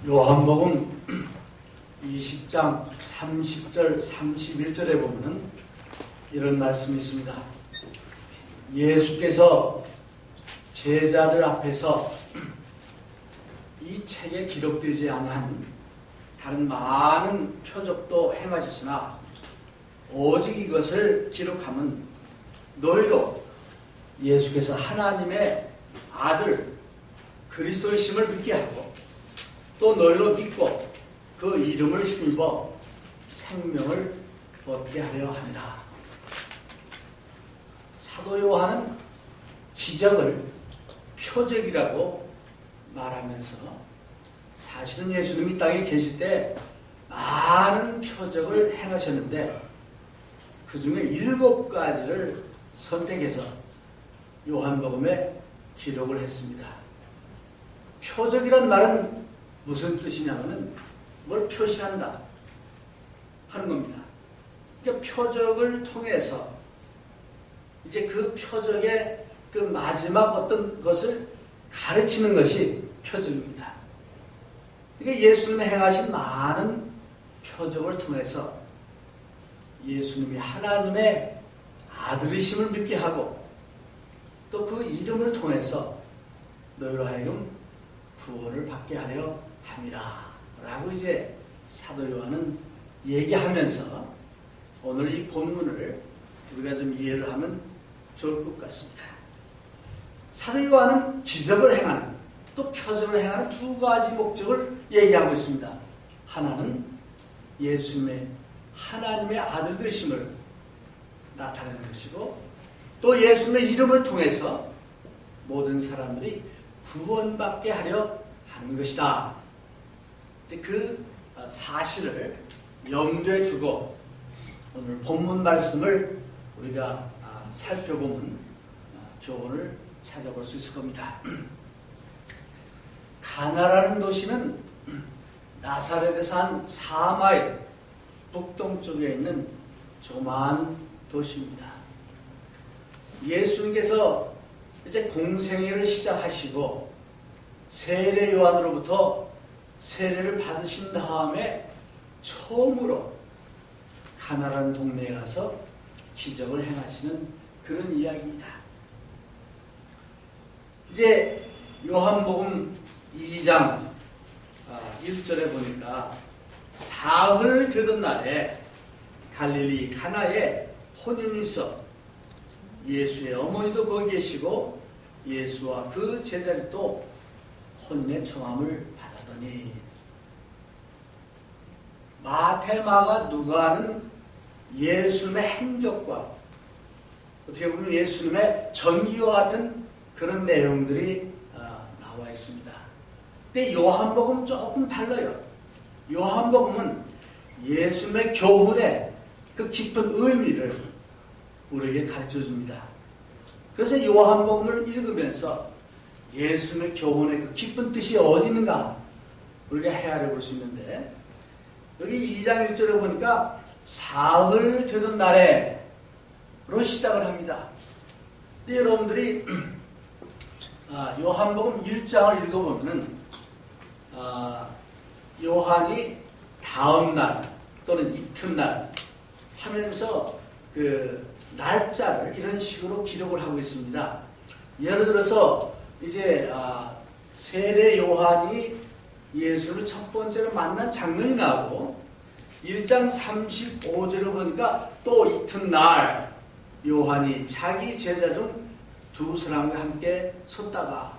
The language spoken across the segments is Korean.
요한복음 20장 30절 31절에 보면 이런 말씀이 있습니다. 예수께서 제자들 앞에서 이 책에 기록되지 않은 다른 많은 표적도 행하셨으나 오직 이것을 기록하면 너희로 예수께서 하나님의 아들 그리스도의 심을 믿게 하고 또 너희로 믿고 그 이름을 힘입어 생명을 얻게 하려 합니다. 사도 요한은 기적을 표적이라고 말하면서 사실은 예수님이 땅에 계실 때 많은 표적을 행하셨는데 그 중에 7가지를 선택해서 요한복음에 기록을 했습니다. 표적이란 말은 무슨 뜻이냐면은 뭘 표시한다 하는 겁니다. 그러니까 표적을 통해서 이제 그 표적의 그 마지막 어떤 것을 가르치는 것이 표적입니다. 그러니까 예수님이 행하신 많은 표적을 통해서 예수님이 하나님의 아들이심을 믿게 하고 또 그 이름을 통해서 너희로 하여금 구원을 받게 하려 함이라 라고 이제 사도 요한은 얘기하면서 오늘 이 본문을 우리가 좀 이해를 하면 좋을 것 같습니다. 사도 요한은 기적을 행하는 또 표적을 행하는 2가지 목적을 얘기하고 있습니다. 하나는 예수님의 하나님의 아들 되심을 나타내는 것이고 또 예수님의 이름을 통해서 모든 사람들이 구원받게 하려 하는 것이다. 그 사실을 염두에 두고 오늘 본문 말씀을 우리가 살펴보면 교훈을 찾아볼 수 있을 겁니다. 가나라는 도시는 나사렛에서 한 4마일 북동쪽에 있는 조그마한 도시입니다. 예수님께서 이제 공생애를 시작하시고 세례 요한으로부터 세례를 받으신 다음에 처음으로 가나라는 동네에 가서 기적을 행하시는 그런 이야기입니다. 이제 요한복음 2장 1절에 보니까 사흘 되던 날에 갈릴리 가나에 혼인이 있어 예수의 어머니도 거기 계시고 예수와 그 제자들도 혼인의 청함을 받았더니 마태, 마가, 누가는 예수님의 행적과 어떻게 보면 예수님의 전기와 같은 그런 내용들이 나와 있습니다. 근데 요한복음은 조금 달라요. 요한복음은 예수님의 교훈의 그 깊은 의미를 우리에게 가르쳐줍니다. 그래서 요한복음을 읽으면서 예수님의 교훈의 그 깊은 뜻이 어디 있는가 우리가 헤아려 볼 수 있는데 여기 2장 1절에 보니까 사흘 되던 날에로 시작을 합니다. 근데 여러분들이 요한복음 1장을 읽어보면은 요한이 다음 날 또는 이튿날 하면서 그 날짜를 이런 식으로 기록을 하고 있습니다. 예를 들어서 이제 세례 요한이 예수를 첫 번째로 만난 장면이 나오고 1장 35절을 보니까 또 이튿날 요한이 자기 제자 중 2사람과 함께 섰다가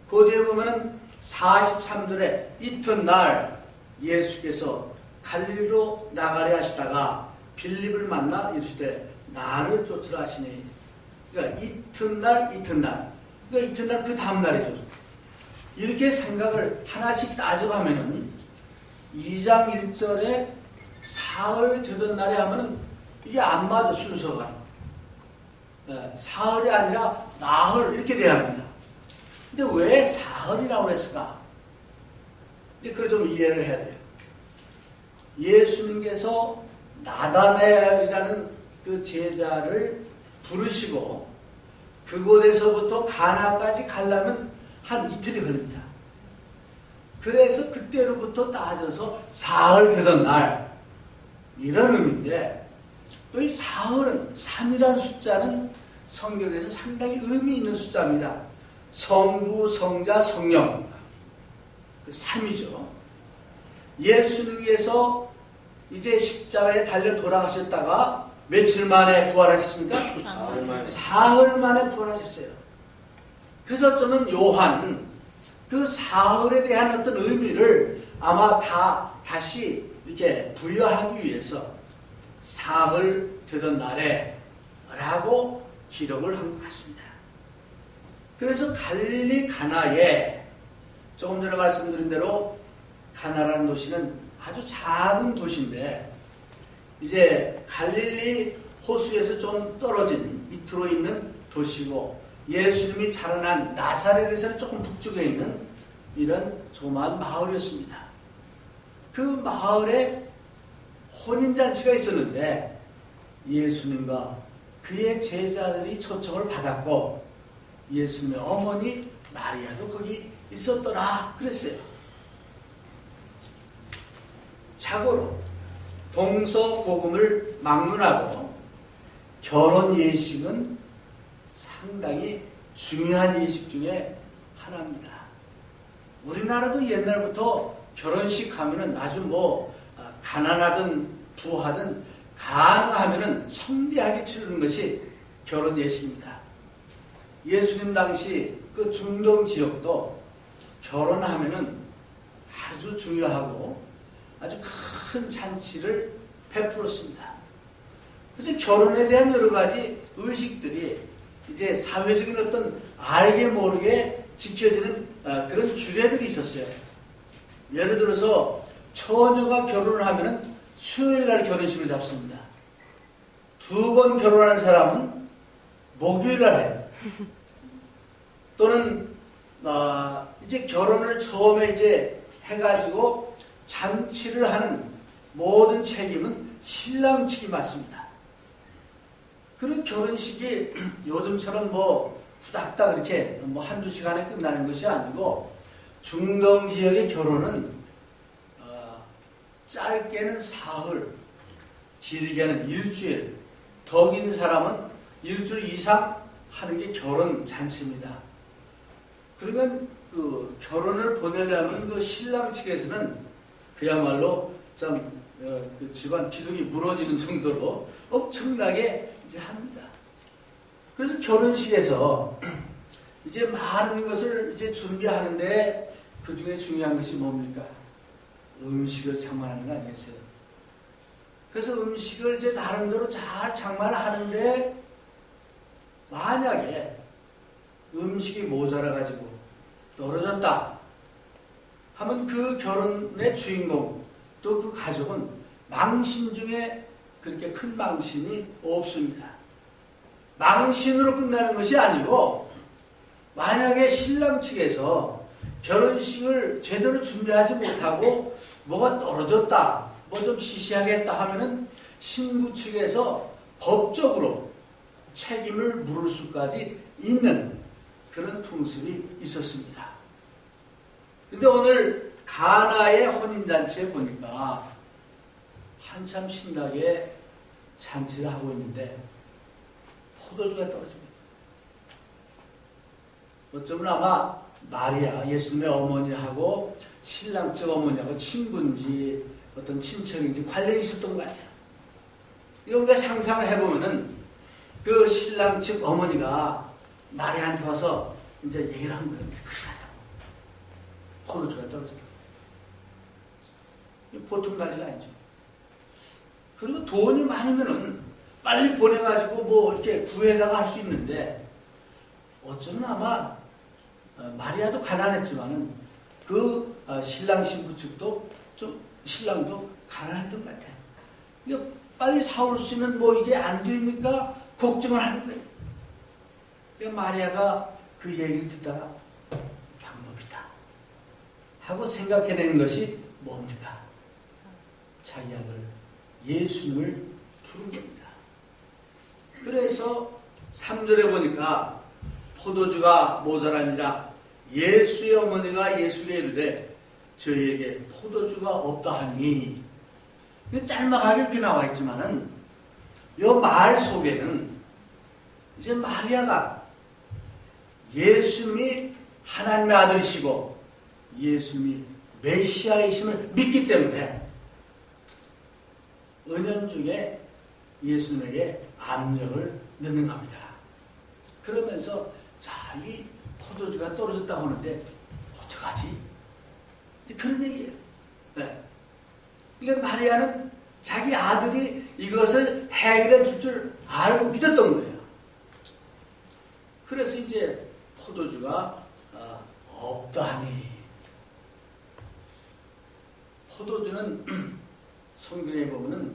그 뒤에 보면은 43절에 이튿날 예수께서 갈릴리로 나가려 하시다가 빌립을 만나 이르시되 나를 쫓으라 하시니 그러니까 이튿날 그러니까 이튿날 그 다음 날이죠. 이렇게 생각을 하나씩 따져가면은 2장 1절에 사흘 되던 날에 하면은 이게 안 맞아 순서가. 사흘이 아니라 나흘 이렇게 돼야 합니다. 근데 왜 사흘이라고 했을까? 이제 그걸 좀 이해를 해야 돼요. 예수님께서 나다나엘이라는 그 제자를 부르시고 그곳에서부터 가나까지 가려면 한 이틀이 걸립니다. 그래서 그때로부터 따져서 사흘 되던 날, 이런 의미인데, 또 이 사흘은 3이라는 숫자는 성경에서 상당히 의미 있는 숫자입니다. 성부, 성자, 성령, 그 3이죠. 예수님께서 이제 십자가에 달려 돌아가셨다가 며칠 만에 부활하셨습니까? 사흘 만에 부활하셨어요. 그래서 저는 요한 그 사흘에 대한 어떤 의미를 아마 다시 이렇게 부여하기 위해서 사흘 되던 날에 라고 기록을 한 것 같습니다. 그래서 갈릴리 가나에 조금 전에 말씀드린 대로 가나라는 도시는 아주 작은 도시인데 이제 갈릴리 호수에서 좀 떨어진 밑으로 있는 도시고 예수님이 자라난 나사렛에서는 조금 북쪽에 있는 이런 조그마한 마을이었습니다. 그 마을에 혼인잔치가 있었는데 예수님과 그의 제자들이 초청을 받았고 예수님의 어머니 마리아도 거기 있었더라 그랬어요. 자고로 동서고금을 막론하고 결혼 예식은 상당히 중요한 예식 중에 하나입니다. 우리나라도 옛날부터 결혼식 하면은 아주 가난하든 부하든 가능하면은 성대하게 치르는 것이 결혼 예식입니다. 예수님 당시 그 중동 지역도 결혼하면은 아주 중요하고 아주 큰 잔치를 베풀었습니다. 그래서 결혼에 대한 여러 가지 의식들이 이제 사회적인 어떤 알게 모르게 지켜지는 그런 규례들이 있었어요. 예를 들어서 처녀가 결혼을 하면은 수요일 날 결혼식을 잡습니다. 2번 결혼하는 사람은 목요일 날 해요. 또는 이제 결혼을 처음에 이제 해가지고 잔치를 하는 모든 책임은 신랑 측이 맡습니다. 그런 결혼식이 요즘처럼 후닥닥 이렇게 한두 시간에 끝나는 것이 아니고 중동 지역의 결혼은 짧게는 사흘, 길게는 일주일, 더 긴 사람은 일주일 이상 하는 게 결혼 잔치입니다. 그러니까 그 결혼을 보내려면 그 신랑 측에서는 그야말로 그 집안 기둥이 무너지는 정도로 엄청나게 이제 합니다. 그래서 결혼식에서 이제 많은 것을 이제 준비하는데 그 중에 중요한 것이 뭡니까? 음식을 장만하는 거 아니겠어요? 그래서 음식을 이제 나름대로 잘 장만하는데 만약에 음식이 모자라가지고 떨어졌다 하면 그 결혼의 주인공 또 그 가족은 망신 중에 그렇게 큰 망신이 없습니다. 망신으로 끝나는 것이 아니고 만약에 신랑 측에서 결혼식을 제대로 준비하지 못하고 뭐가 떨어졌다, 좀 시시하겠다 하면은 신부 측에서 법적으로 책임을 물을 수까지 있는 그런 풍습이 있었습니다. 근데 오늘 가나의 혼인잔치에 보니까 한참 신나게 잔치를 하고 있는데 포도주가 떨어집니다. 어쩌면 아마 마리아, 예수님의 어머니하고 신랑 측 어머니하고 친구인지 어떤 친척인지 관련이 있었던 것 같아요. 우리가 상상을 해보면은 그 신랑 측 어머니가 마리아한테 와서 이제 얘기를 한 거예요. 포도주가 떨어졌다. 보통 난리가 아니죠. 그리고 돈이 많으면은 빨리 보내가지고 이렇게 구해다가 할 수 있는데 어쩌면 아마 마리아도 가난했지만은 그 신랑 신부 측도 좀 신랑도 가난했던 것 같아요. 이거 빨리 사올 수 있는 이게 안 되니까 걱정을 하는 거예요. 그러니까 마리아가 그 얘기를 듣다가 방법이다 하고 생각해낸 것이 뭡니까? 자기 아들 예수님을 부른 겁니다. 그래서 3절에 보니까 포도주가 모자란지라 예수의 어머니가 예수에게 이르되 저희에게 포도주가 없다 하니 짤막하게 이렇게 나와 있지만은 이 말 속에는 이제 마리아가 예수님이 하나님의 아들이시고 예수님이 메시아이심을 믿기 때문에 은연중에 예수님에게 압력을 넣는 겁니다. 그러면서 자, 이 포도주가 떨어졌다고 하는데 어떡하지? 그런 얘기예요. 네. 그러니까 마리아는 자기 아들이 이것을 해결해 줄 줄 알고 믿었던 거예요. 그래서 이제 포도주가 없다니. 포도주는 성경에 보면은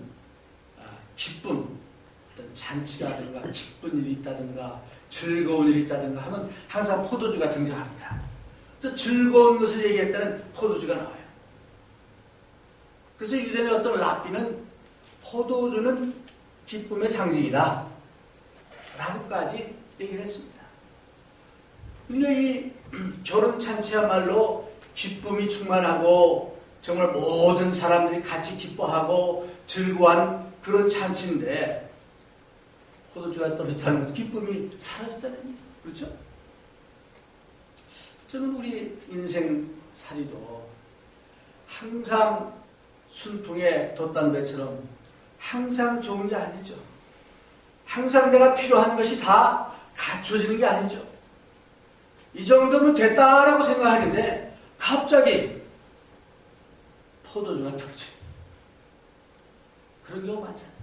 기쁨, 어떤 잔치라든가 기쁜 일이 있다든가 즐거운 일이 있다든가 하면 항상 포도주가 등장합니다. 그래서 즐거운 것을 얘기할 때는 포도주가 나와요. 그래서 유대인의 어떤 랍비는 포도주는 기쁨의 상징이다 라고까지 얘기를 했습니다. 그러니까 이 결혼잔치야말로 기쁨이 충만하고 정말 모든 사람들이 같이 기뻐하고 즐거워하는 그런 잔치인데 포도주가 떨어졌다는 것은 기쁨이 사라졌다는 얘기죠. 그렇죠? 저는 우리 인생살이도 항상 순풍에 돛담배처럼 항상 좋은 게 아니죠. 항상 내가 필요한 것이 다 갖춰지는 게 아니죠. 이 정도면 됐다라고 생각하는데 갑자기 포도주가 떨어져. 그런 경우 많잖아요.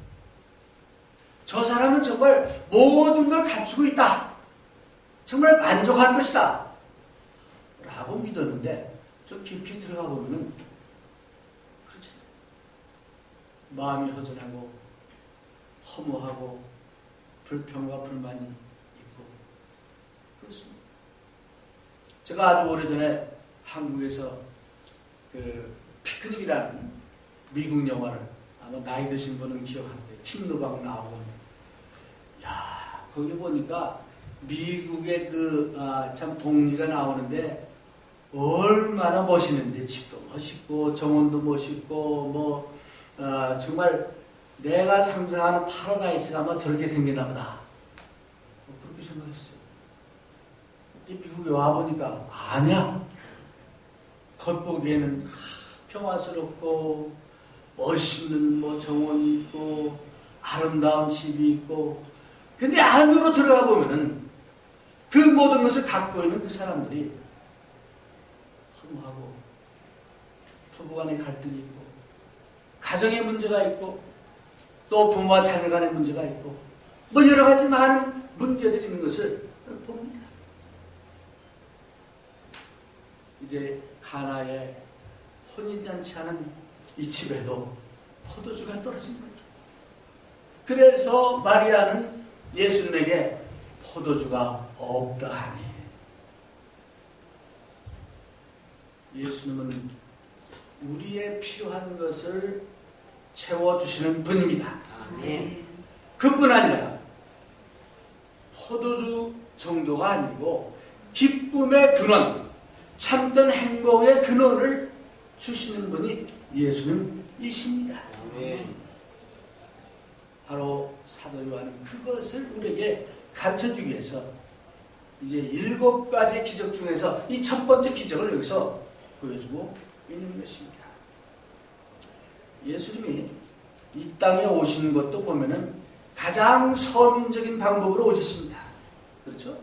저 사람은 정말 모든 걸 갖추고 있다. 정말 만족할 것이다. 라고 믿었는데 좀 깊이 들어가 보면은 그렇지. 마음이 허전하고 허무하고 불평과 불만이 있고 그렇습니다. 제가 아주 오래전에 한국에서 그 피크닉이라는 미국 영화를 아마 나이 드신 분은 기억하는데 킴노박 나오고 야 거기 보니까 미국의 그 참 동리가 나오는데 얼마나 멋있는지 집도 멋있고 정원도 멋있고 뭐 정말 내가 상상하는 파라다이스가 아마 저렇게 생기나 보다 그렇게 생각했어요. 미국에 와보니까 아니야. 겉보기에는 평화스럽고 멋있는 뭐 정원이 있고 아름다운 집이 있고 근데 안으로 들어가 보면은 그 모든 것을 갖고 있는 그 사람들이 허무하고 부부간의 갈등이 있고 가정의 문제가 있고 또 부모와 자녀 간의 문제가 있고 뭐 여러 가지 많은 문제들이 있는 것을 봅니다. 이제 가나에 혼인잔치하는 이 집에도 포도주가 떨어진 거죠. 그래서 마리아는 예수님에게 포도주가 없다 하니 예수님은 우리의 필요한 것을 채워주시는 분입니다. 아멘. 그뿐 아니라 포도주 정도가 아니고 기쁨의 근원, 참된 행복의 근원을 주시는 분이 예수님이십니다. 아멘. 바로 사도 요한은 그것을 우리에게 가르쳐주기 위해서 이제 7가지 기적 중에서 이 첫 번째 기적을 여기서 보여주고 있는 것입니다. 예수님이 이 땅에 오신 것도 보면은 가장 서민적인 방법으로 오셨습니다. 그렇죠?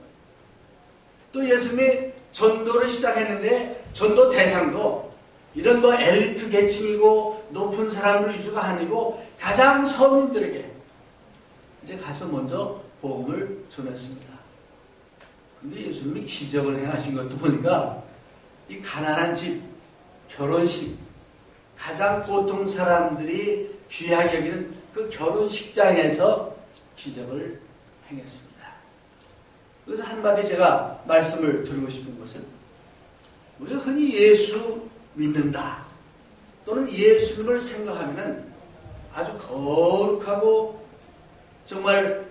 또 예수님이 전도를 시작했는데 전도 대상도 이런 뭐 엘리트 계층이고 높은 사람들 위주가 아니고 가장 서민들에게 이제 가서 먼저 복음을 전했습니다. 근데 예수님이 기적을 행하신 것도 보니까 이 가난한 집, 결혼식, 가장 보통 사람들이 귀하게 여기는 그 결혼식장에서 기적을 행했습니다. 그래서 한마디 제가 말씀을 드리고 싶은 것은 우리가 흔히 예수 믿는다 또는 예수님을 생각하면 아주 거룩하고 정말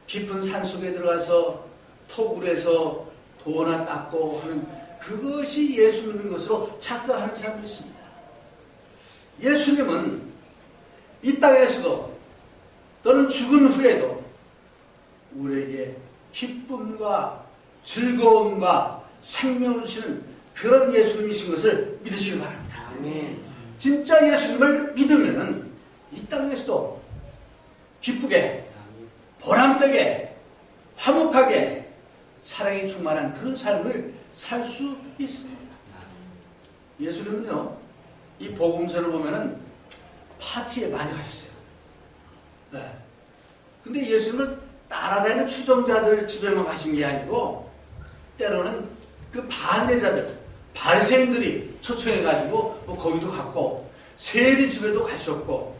깊은 산속에 들어가서 토굴에서 도나 닦고 하는 그것이 예수 믿는 것으로 착각하는 사람도 있습니다. 예수님은 이 땅에서도 또는 죽은 후에도 우리에게 기쁨과 즐거움과 생명을 주시는 그런 예수님이신 것을 믿으시기 바랍니다. 아멘. 진짜 예수님을 믿으면은 이 땅에서도 기쁘게, 보람되게, 화목하게 사랑이 충만한 그런 삶을 살 수 있습니다. 예수님은요, 이 복음서를 보면은 파티에 많이 가셨어요. 네. 근데 예수님은 따라다니는 추종자들 집에만 가신 게 아니고 때로는 그 반대자들, 바리새인들이 초청해가지고 뭐 거기도 갔고 세리 집에도 가셨고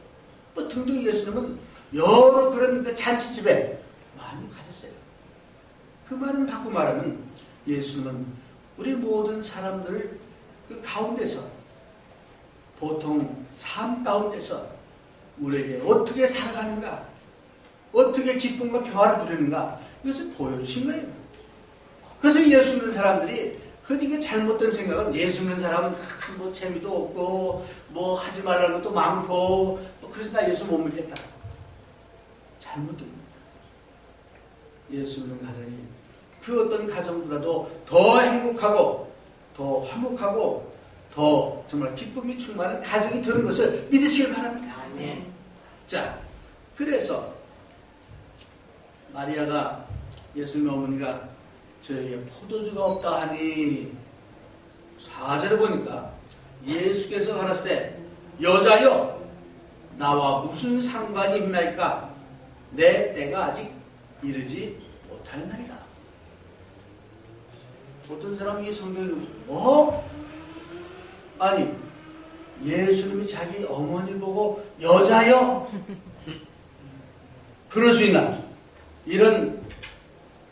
뭐 등등 예수님은 여러 그런 그 잔치집에 많이 가셨어요. 그 말은 바꿔 말하면 예수님은 우리 모든 사람들 그 가운데서 보통 삶 가운데서 우리에게 어떻게 살아가는가, 어떻게 기쁨과 평화를 누리는가 이것을 보여주신 거예요. 그래서 예수 믿는 사람들이 흔히 잘못된 생각은 예수 믿는 사람은 뭐 재미도 없고 뭐 하지 말라는 것도 많고 그래서 나 예수 못 믿겠다. 잘못됩니다. 예수 믿는 가정이 그 어떤 가정보다도 더 행복하고 더 화목하고 더 정말 기쁨이 충만한 가정이 되는 것을 믿으시길 바랍니다. 아멘. 자, 그래서 마리아가 예수님의 어머니가 저에게 포도주가 없다 하니 4절에 보니까 예수께서 가라사대 때 여자여 나와 무슨 상관이 있나이까 내 때가 아직 이르지 못하였나이다. 어떤 사람이 이 성경을 아니 예수님이 자기 어머니 보고 여자여 그럴 수 있나? 이런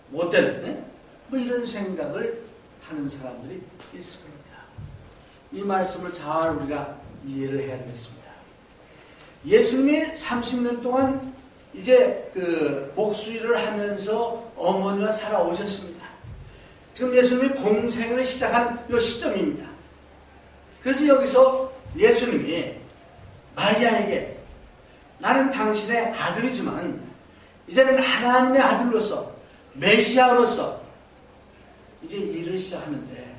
못된 뭐 이런 생각을 하는 사람들이 있을 겁니다. 이 말씀을 잘 우리가 이해를 해야 되겠습니다. 예수님이 30년 동안 이제 그 목수일을 하면서 어머니와 살아오셨습니다. 지금 예수님이 공생을 시작한 이 시점입니다. 그래서 여기서 예수님이 마리아에게 나는 당신의 아들이지만 이제는 하나님의 아들로서 메시아로서 이제 일을 시작하는데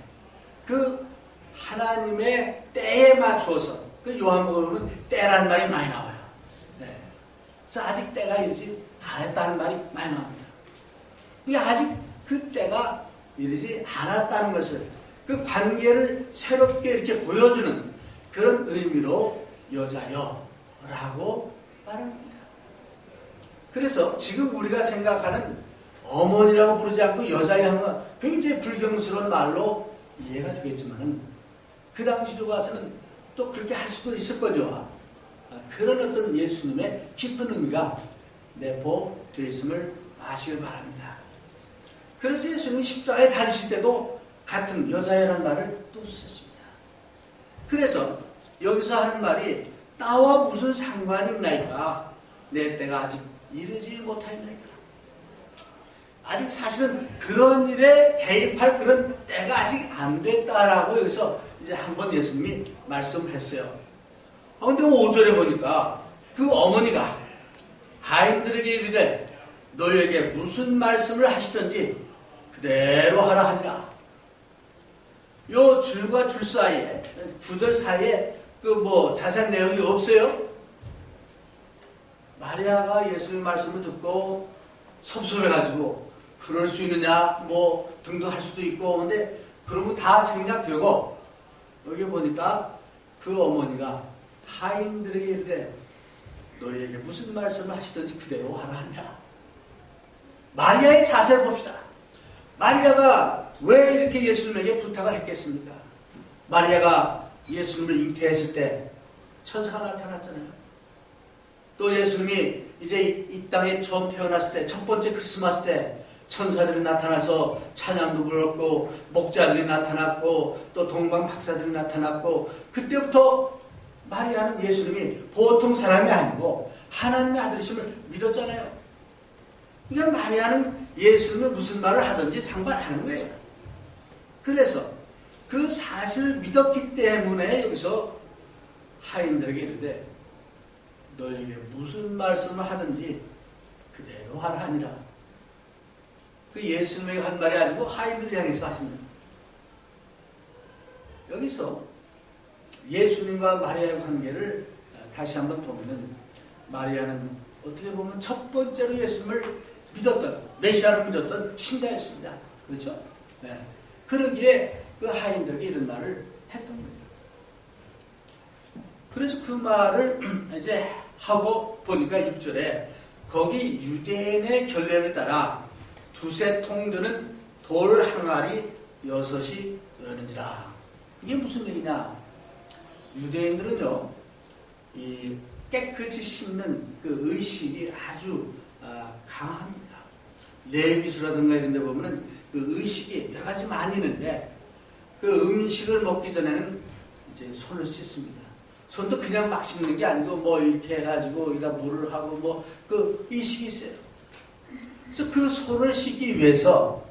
그 하나님의 때에 맞추어서 그 요한복음은 때라는 말이 많이 나와요. 네. 그래서 아직 때가 이르지 않았다는 말이 많이 나옵니다. 이게 아직 그 때가 이르지 않았다는 것을 그 관계를 새롭게 이렇게 보여주는 그런 의미로 여자여라고 말합니다. 그래서 지금 우리가 생각하는 어머니라고 부르지 않고 여자여 하면 굉장히 불경스러운 말로 이해가 되겠지만 그 당시로 가서는 또 그렇게 할 수도 있을 거죠. 그런 어떤 예수님의 깊은 의미가 내포되어 있음을 아시길 바랍니다. 그래서 예수님이 십자가에 달리실 때도 같은 여자여라는 말을 또 쓰셨습니다. 그래서 여기서 하는 말이 나와 무슨 상관이 있나이까 내 때가 아직 이르지 못하였나이까. 아직 사실은 그런 일에 개입할 그런 때가 아직 안 됐다라고 여기서 이제 한번 예수님이 말씀했어요. 그런데 5절에 보니까 그 어머니가 하인들에게 이르되 너희에게 무슨 말씀을 하시든지 그대로 하라 하니라. 요 줄과 줄 사이에 9절 사이에 그 뭐 자세한 내용이 없어요. 마리아가 예수님의 말씀을 듣고 섭섭해가지고 그럴 수 있느냐 뭐 등등 할 수도 있고 근데 그런 거 다 생략되고 여기 보니까 그 어머니가 하인들에게 이르되 너희에게 무슨 말씀을 하시든지 그대로 하라 하니라. 마리아의 자세를 봅시다. 마리아가 왜 이렇게 예수님에게 부탁을 했겠습니까? 마리아가 예수님을 잉태했을 때 천사가 나타났잖아요. 또 예수님이 이제 이 땅에 처음 태어났을 때 첫 번째 크리스마스 때 천사들이 나타나서 찬양도 불렀고 목자들이 나타났고 또 동방 박사들이 나타났고 그때부터 마리아는 예수님이 보통 사람이 아니고 하나님의 아들이심을 믿었잖아요. 그러니까 마리아는 예수님이 무슨 말을 하든지 상관하는 거예요. 그래서 그 사실을 믿었기 때문에 여기서 하인들에게 이르되 너에게 무슨 말씀을 하든지 그대로 하라 하니라. 그 예수님에게 한 말이 아니고 하인들을 향해서 하십니다. 여기서 예수님과 마리아의 관계를 다시 한번 보면은 마리아는 어떻게 보면 첫 번째로 예수님을 믿었던, 메시아를 믿었던 신자였습니다. 그렇죠? 네. 그러기에 그 하인들에게 이런 말을 했던 거예요. 그래서 그 말을 이제 하고 보니까 6절에 거기 유대인의 결례를 따라 두세 통 드는 돌 항아리 6이 여는지라. 이게 무슨 얘기냐? 유대인들은요, 이 깨끗이 씻는 그 의식이 아주 강합니다. 레위기서라든가 이런 데 보면은 그 의식이 여러 가지 많이 있는데 그 음식을 먹기 전에는 이제 손을 씻습니다. 손도 그냥 막 씻는 게 아니고 뭐 이렇게 해가지고 여기다 물을 하고 뭐 그 의식이 있어요. 그래서 그 손을 씻기 위해서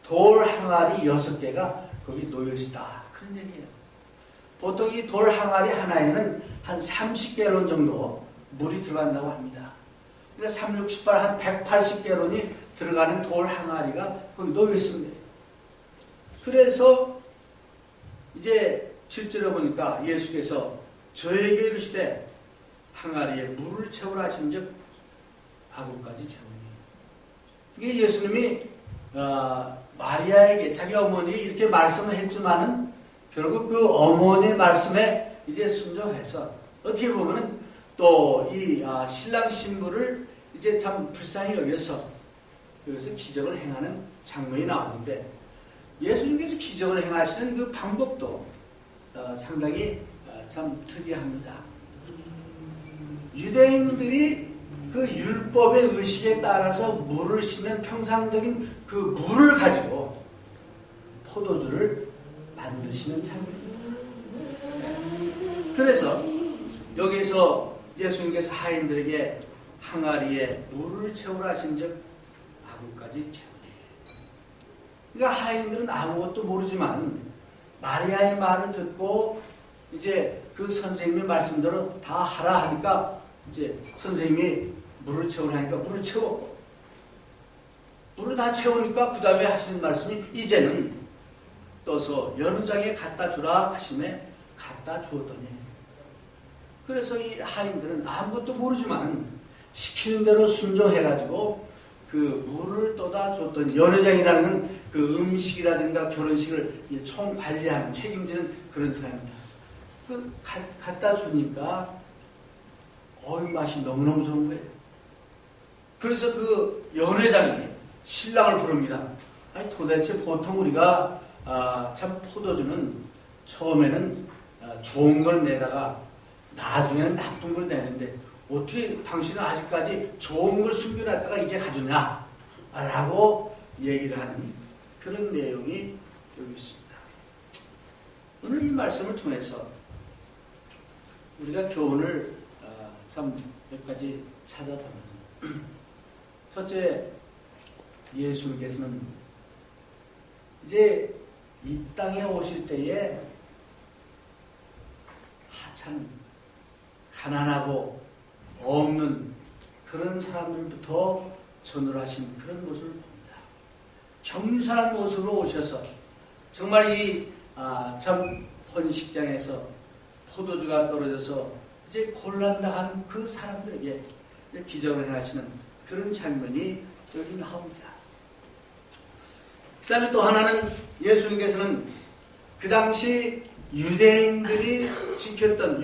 돌 항아리 6개가 거기 놓여 있다. 그런 얘기예요. 보통 이 돌 항아리 하나에는 한 30gallon 정도 물이 들어간다고 합니다. 그러니까 3, 6, 18, 한 180gallon이 들어가는 돌 항아리가 거기 놓여 있습니다. 그래서 이제 7절에 보니까 예수께서 저에게 이르시되 항아리에 물을 채우라 하신즉 아구까지 채우니. 이게 예수님이 마리아에게 자기 어머니에게 이렇게 말씀을 했지만은 결국 그 어머니의 말씀에 이제 순종해서 어떻게 보면은 또 이 신랑 신부를 이제 참 불쌍히 여겨서 여기서 기적을 행하는 장면이 나오는데 예수님께서 기적을 행하시는 그 방법도 상당히 참 특이합니다. 유대인들이 그 율법의 의식에 따라서 물을 씻는 평상적인 그 물을 가지고 포도주를 만드시는 장면입니다. 그래서 여기서 예수님께서 하인들에게 항아리에 물을 채우라 하신즉 아구까지 채우니. 그러니까 하인들은 아무것도 모르지만 마리아의 말을 듣고 이제 그 선생님의 말씀대로 다 하라 하니까 이제 선생님이 물을 채우라 하니까 물을 채웠고 물을 다 채우니까 그 다음에 하시는 말씀이 이제는 떠서 연회장에 갖다 주라 하심에 갖다 주었더니. 그래서 이 하인들은 아무것도 모르지만 시키는 대로 순종해가지고 그 물을 떠다 줬더니 연회장이라는 그 음식이라든가 결혼식을 총 관리하는 책임지는 그런 사람입니다. 그 갖다 주니까 맛이 너무너무 좋은 거예요. 그래서 그 연회장이 신랑을 부릅니다. 아니 도대체 보통 우리가 참 포도주는 처음에는 좋은 걸 내다가 나중에는 나쁜 걸 내는데 어떻게 당신은 아직까지 좋은 걸 숨겨놨다가 이제 가져냐? 라고 얘기를 하는 그런 내용이 여기 있습니다. 오늘 이 말씀을 통해서 우리가 교훈을 참 몇 가지 찾아보면 첫째, 예수님께서는 이제 이 땅에 오실 때에 하찮은 가난하고 없는 그런 사람들부터 전율하신 그런 모습을 봅니다. 겸손한 모습으로 오셔서 정말 이 참 번식장에서 포도주가 떨어져서 이제 곤란당하는 그 사람들에게 기적을 행하시는 그런 장면이 여기 나옵니다. 그 다음에 또 하나는 예수님께서는 그 당시 유대인들이 지켰던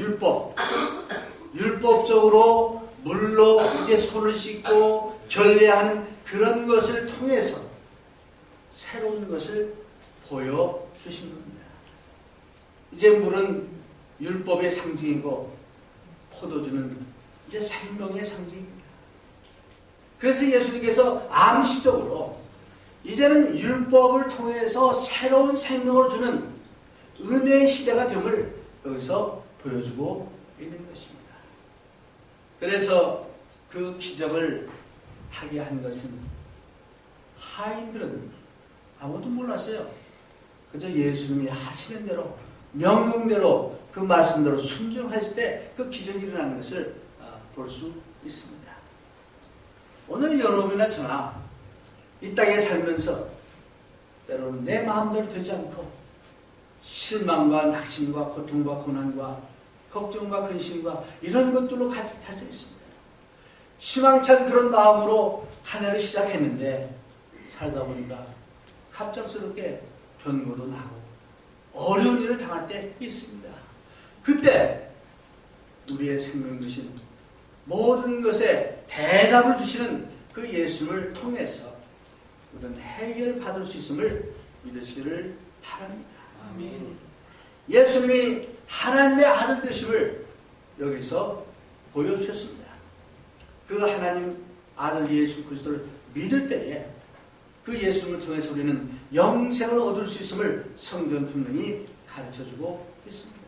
율법적으로 물로 이제 손을 씻고 결례하는 그런 것을 통해서 새로운 것을 보여주신 겁니다. 이제 물은 율법의 상징이고 포도주는 이제 생명의 상징입니다. 그래서 예수님께서 암시적으로 이제는 율법을 통해서 새로운 생명을 주는 은혜의 시대가 됨을 여기서 보여주고 있는 것입니다. 그래서 그 기적을 하게 한 것은 하인들은 아무도 몰랐어요. 그저 예수님이 하시는 대로 명령대로 그 말씀대로 순종했을 때 그 기적이 일어나는 것을 볼 수 있습니다. 오늘 여러분이나 저나 이 땅에 살면서 때로는 내 마음대로 되지 않고 실망과 낙심과 고통과 고난과 걱정과 근심과 이런 것들로 같이 닫혀 있습니다. 희망찬 그런 마음으로 한 해를 시작했는데 살다 보니까 갑작스럽게 변고도 나고 어려운 일을 당할 때 있습니다. 그때 우리의 생명 주신 모든 것에 대답을 주시는 그 예수님을 통해서 우리는 해결을 받을 수 있음을 믿으시기를 바랍니다. 아멘. 예수님이 하나님의 아들 되심을 여기서 보여주셨습니다. 그 하나님 아들 예수 그리스도를 믿을 때에 그 예수님을 통해서 우리는 영생을 얻을 수 있음을 성경 분명히 가르쳐주고 있습니다.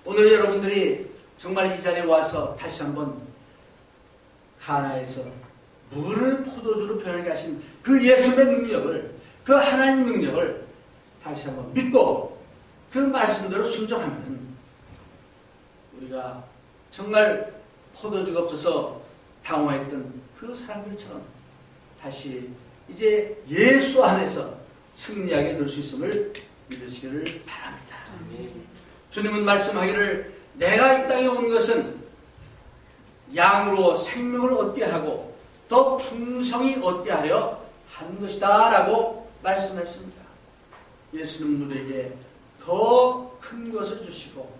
오늘 여러분들이 정말 이 자리에 와서 다시 한번 가나에서 물을 포도주로 변하게 하신 그 예수님의 능력을, 그 하나님 능력을 다시 한번 믿고 그 말씀대로 순종하면 우리가 정말 포도주가 없어서 당황했던 그 사람들처럼 다시 이제 예수 안에서 승리하게 될 수 있음을 믿으시기를 바랍니다. 아멘. 주님은 말씀하기를 내가 이 땅에 온 것은 양으로 생명을 얻게 하고 더 풍성히 얻게 하려 하는 것이다 라고 말씀했습니다. 예수님 우리에게 더 큰 것을 주시고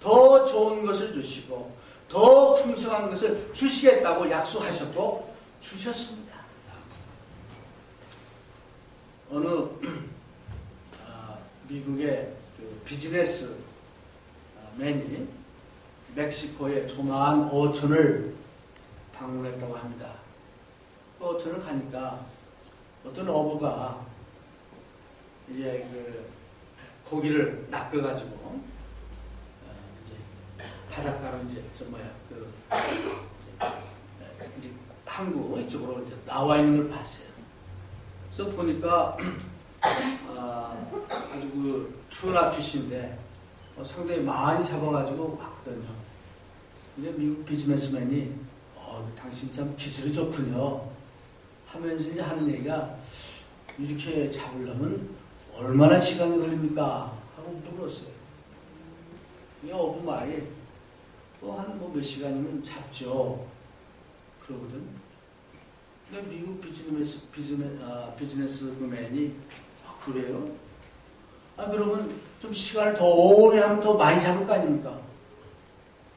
더 좋은 것을 주시고 더 풍성한 것을 주시겠다고 약속하셨고 주셨습니다. 어느 미국의 그 비즈니스 맨이 멕시코의 조그마한 어촌을 방문했다고 합니다. 그 어촌을 가니까 어떤 어부가 이제 그 고기를 낚아가지고 이제 바닷가로 이제 이제 한국 이쪽으로 이제 나와 있는 걸 봤어요. 그래서 보니까 아주 그 투나 피쉬인데 상당히 많이 잡아가지고 왔거든요. 이제 미국 비즈니스맨이 당신 참 기술이 좋군요 하면서 이제 하는 얘기가 이렇게 잡으려면 얼마나 시간이 걸립니까? 하고 물었어요. 이 어부 말이 한 몇 시간이면 잡죠. 그러거든. 근데 미국 비즈니스맨이 그래요? 그러면 좀 시간을 더 오래 하면 더 많이 잡을 거 아닙니까?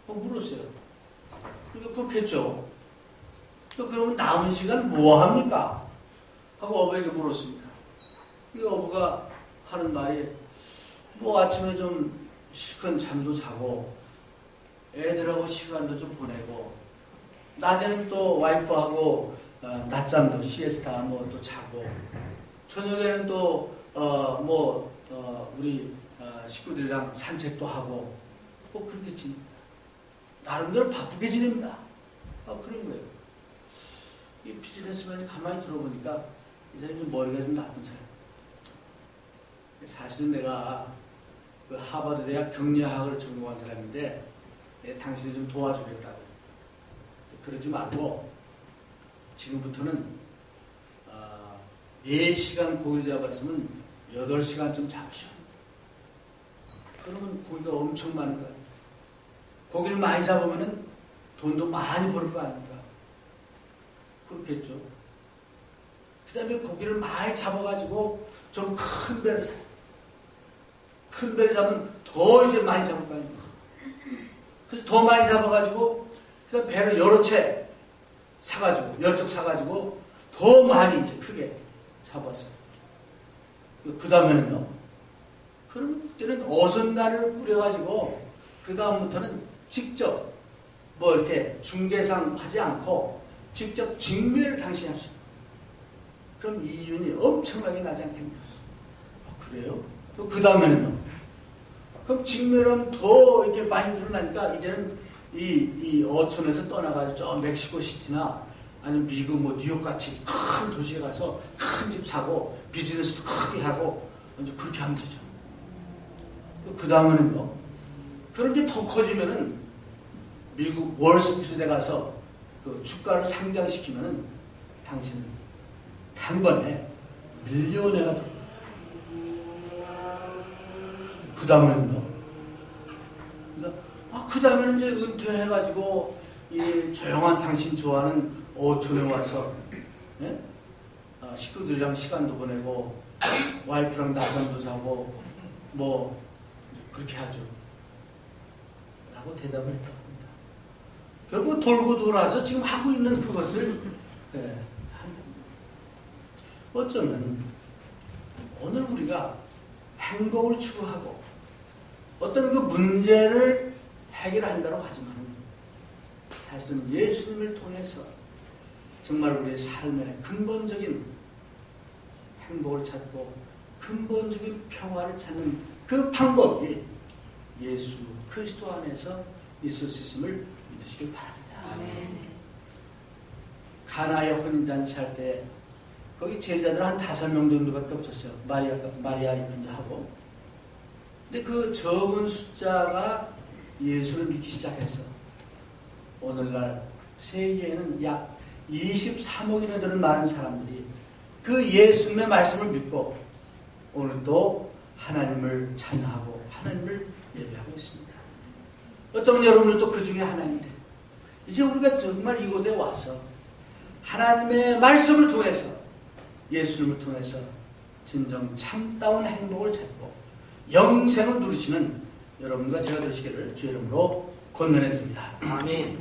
물었어요. 그러니까 그렇겠죠. 그러면 남은 시간 뭐 합니까? 하고 어부에게 물었습니다. 이 어부가 하는 말이 아침에 좀 시큰 잠도 자고 애들하고 시간도 좀 보내고 낮에는 또 와이프하고 낮잠도 시에스타 또 자고 저녁에는 또 우리 식구들이랑 산책도 하고 그렇게 지냅니다. 나름대로 바쁘게 지냅니다. 그런 거예요. 이 비즈니스맨이 가만히 들어보니까 이 사람이 좀 머리가 좀 나쁜 사람. 사실은 내가 그 하버드 대학 경제학을 전공한 사람인데 당신이 좀 도와주겠다고. 그러지 말고 지금부터는 4시간 고기를 잡았으면 8시간쯤 잡으셔. 그러면 고기가 엄청 많은 거야. 고기를 많이 잡으면 돈도 많이 벌을 거 아닙니까? 그렇겠죠. 그 다음에 고기를 많이 잡아가지고 좀 큰 배를 샀어요. 큰 배를 잡으면 더 이제 많이 잡을 거 아닙니까? 그래서 더 많이 잡아가지고 그 다음에 배를 여러 척 사가지고 더 많이 이제 크게 잡았어요. 그 다음에는요. 그럼 그때는 어선단을 꾸려가지고 그 다음부터는 직접 이렇게 중개상 하지 않고 직접 직매를 당신이 할 수 있어요. 그럼 이윤이 엄청나게 나지 않겠냐. 그래요? 그 다음에는요. 그럼 직매는 더 이렇게 많이 드러나니까 이제는 이 어촌에서 떠나가지고 저 멕시코 시티나 아니면 미국 뉴욕 같이 큰 도시에 가서 큰 집 사고 비즈니스도 크게 하고 먼저 그렇게 하면 되죠. 그 다음에는 뭐 그런 게 더 커지면은 미국 월스트리트에 가서 그 주가를 상장시키면은 당신은 단번에 밀리언회가 돼. 그 다음에는요. 그 다음에는 이제 은퇴해가지고 이 조용한 당신 좋아하는 어촌에 와서 예? 식구들이랑 시간도 보내고 와이프랑 낮잠도 자고 뭐 그렇게 하죠. 라고 대답을 했다고 합니다. 결국 돌고 돌아서 지금 하고 있는 그것을 어쩌면 오늘 우리가 행복을 추구하고 어떤 그 문제를 해결한다고 하지만 사실은 예수님을 통해서 정말 우리의 삶의 근본적인 행복을 찾고 근본적인 평화를 찾는 그 방법이 예수 그리스도 안에서 있을 수 있음을 믿으시길 바랍니다. 아멘. 가나의 혼인잔치 할 때 거기 제자들 한 5명 정도밖에 없었어요. 마리아 하고. 근데 그 적은 숫자가 예수를 믿기 시작해서 오늘날 세계에는 약 23억이나 되는 많은 사람들이 그 예수님의 말씀을 믿고 오늘도 하나님을 찬양하고 하나님을 예배하고 있습니다. 어쩌면 여러분들도 그 중에 하나인데 이제 우리가 정말 이곳에 와서 하나님의 말씀을 통해서 예수님을 통해서 진정 참다운 행복을 찾고 영생을 누리시는 여러분과 제가 되시기를 주의 이름으로 권면해 드립니다. 아멘.